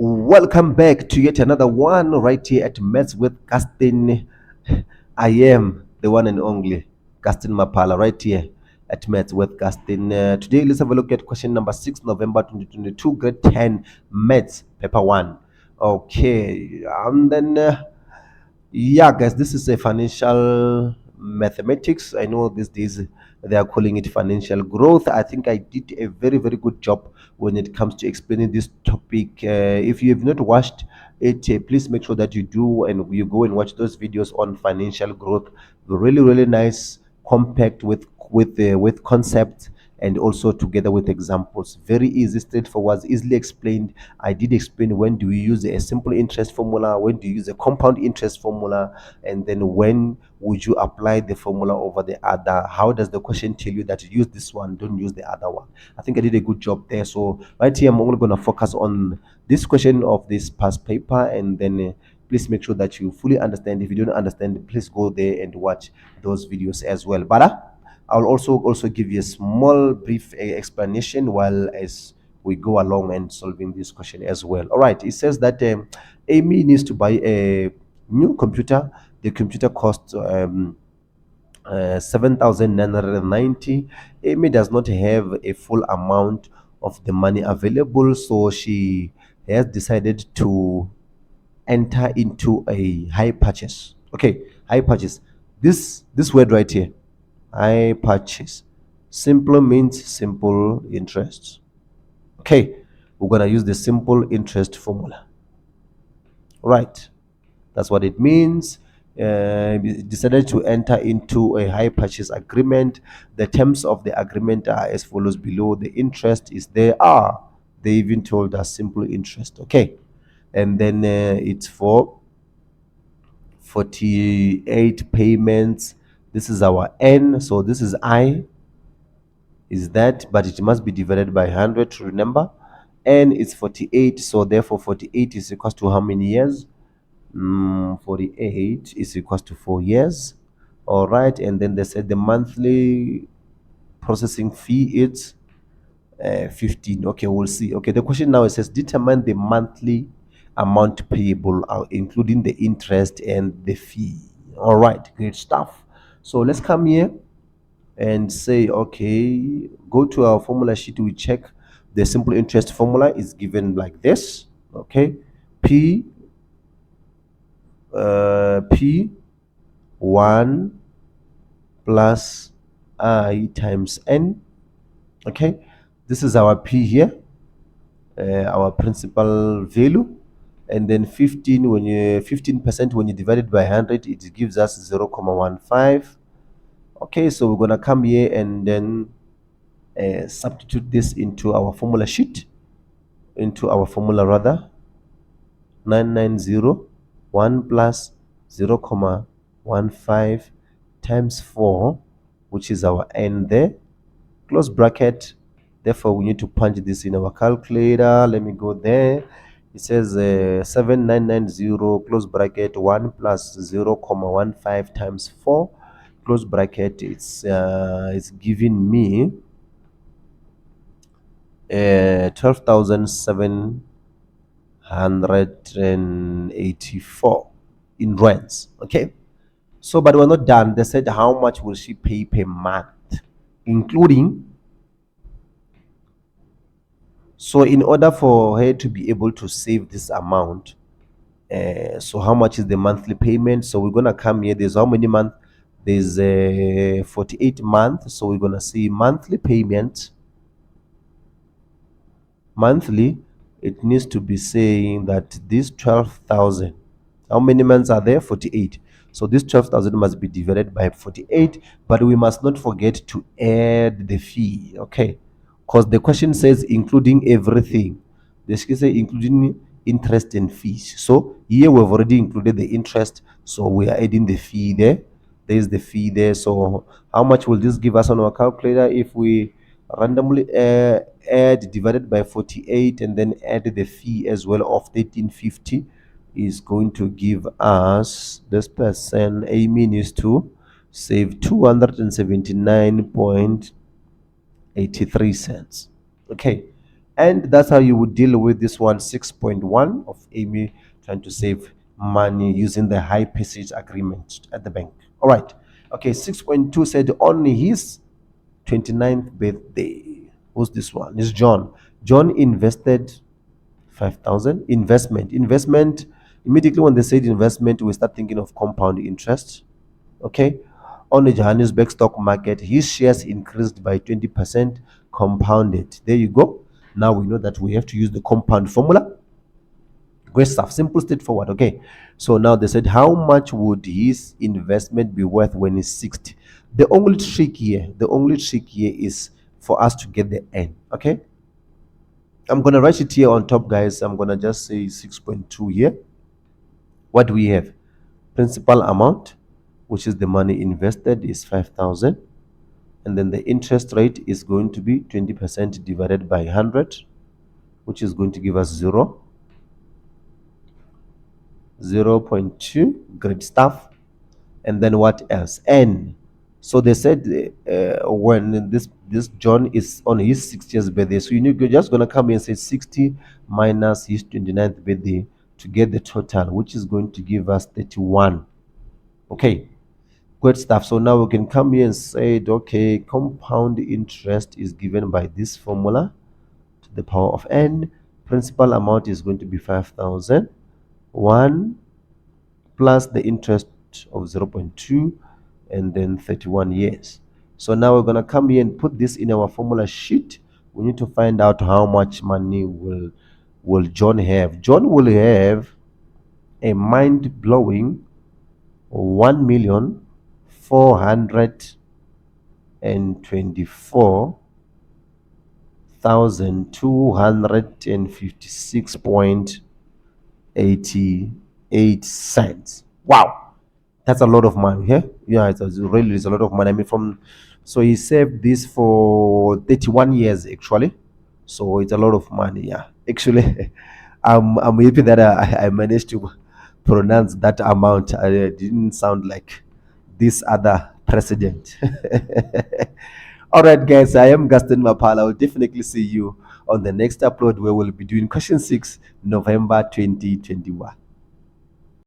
Welcome back to yet another one right here at Maths with Gastin. I am the one and only Gastin Mapala right here at Maths with Gastin. Today, let's have a look at question number 6, November 2022, grade 10, Maths, paper 1. Okay, and then yeah, guys, this is a financial mathematics. I know these days they are calling it financial growth. I think I did a very, very good job when it comes to explaining this topic. If you have not watched it, please make sure that you do and you go and watch those videos on financial growth. Really, really nice, compact with concepts and also together with examples. Very easy, straightforward, easily explained. I did explain when do we use a simple interest formula, when do you use a compound interest formula, and then when would you apply the formula over the other. How does the question tell you that you use this one, don't use the other one? I think I did a good job there. So right here, I'm only going to focus on this question of this past paper, and then please make sure that you fully understand. If you don't understand, please go there and watch those videos as well. But I'll also give you a small brief explanation while as we go along and solving this question as well. All right, it says that Amy needs to buy a new computer. The computer costs 7,990. Amy does not have a full amount of the money available, so she has decided to enter into a high purchase. Okay, high purchase. This word right here, high purchase, simple means simple interest. Okay, we're gonna use the simple interest formula. Right, that's what it means. Decided to enter into a high purchase agreement. The terms of the agreement are as follows below. The interest is there. They even told us simple interest. Okay, and then it's for 48 payments. This is our N, so this is I, is that, but it must be divided by 100 to remember. N is 48, so therefore 48 is equals to how many years? 48 is equals to 4 years. All right, and then they said the monthly processing fee is 15. Okay, we'll see. Okay, the question now, it says determine the monthly amount payable, including the interest and the fee. All right, great stuff. So let's come here and say, okay, go to our formula sheet. We check the simple interest formula is given like this. Okay, P1 plus I times N. Okay, this is our P here, our principal value, and then 15 when you 15% when you divide it by 100, it gives us 0.15. Okay, so we're gonna come here and then substitute this into our formula sheet, into our formula rather. 9901 plus 0.15 times 4, which is our N there, close bracket. Therefore, we need to punch this in our calculator. Let me go there. It says 7990 close bracket 1 plus 0.15 times 4 close bracket. It's giving me 12,784 in rents. Okay, so but we're not done. They said how much will she pay per month, including. So in order for her to be able to save this amount, so how much is the monthly payment? So we're gonna come here. There's how many months? There's 48 months. So we're gonna see monthly payment. Monthly, it needs to be saying that this 12,000. How many months are there? 48. So this 12,000 must be divided by 48. But we must not forget to add the fee. Okay, because the question says including everything. This can say including interest and fees. So here we've already included the interest, so we are adding the fee there. There's the fee there. So how much will this give us on our calculator if we randomly add divided by 48 and then add the fee as well of 1350? Is going to give us, this person Amy needs to save 279.83 cents. Okay, And that's how you would deal with this one. 6.1 of Amy trying to save money using the high passage agreement at the bank. All right. Okay, 6.2 said on his 29th birthday. Who's this one? It's John. John invested 5,000. Investment. Immediately when they said investment, we start thinking of compound interest. Okay. On the Johannesburg stock market, his shares increased by 20%, compounded. There you go. Now we know that we have to use the compound formula. Great stuff. Simple, straightforward. Okay. So now they said, how much would his investment be worth when he's 60? The only trick here is for us to get the N. Okay. I'm gonna write it here on top, guys. I'm gonna just say 6.2 here. What do we have? Principal amount, which is the money invested, is 5,000. And then the interest rate is going to be 20% divided by 100, which is going to give us 0.2. Great stuff. And then what else? N. So they said when this John is on his 60th birthday, so you're just gonna come here and say 60 minus his 29th birthday to get the total, which is going to give us 31. Okay, good stuff. So now we can come here and say, okay, compound interest is given by this formula to the power of n. Principal amount is going to be 5,000. 1 plus the interest of 0.2 and then 31 years. So now we're going to come here and put this in our formula sheet. We need to find out how much money will John have. John will have a mind-blowing 1,424,256.88 cents. Wow, that's a lot of money. Yeah, it's really is a lot of money. I mean, so he saved this for 31 years actually. So it's a lot of money. Yeah, actually, I'm happy that I managed to pronounce that amount. I didn't sound like this other president. All right, guys, I am Gaston Mapala. I'll definitely see you on the next upload where we'll be doing question 6, November 2021.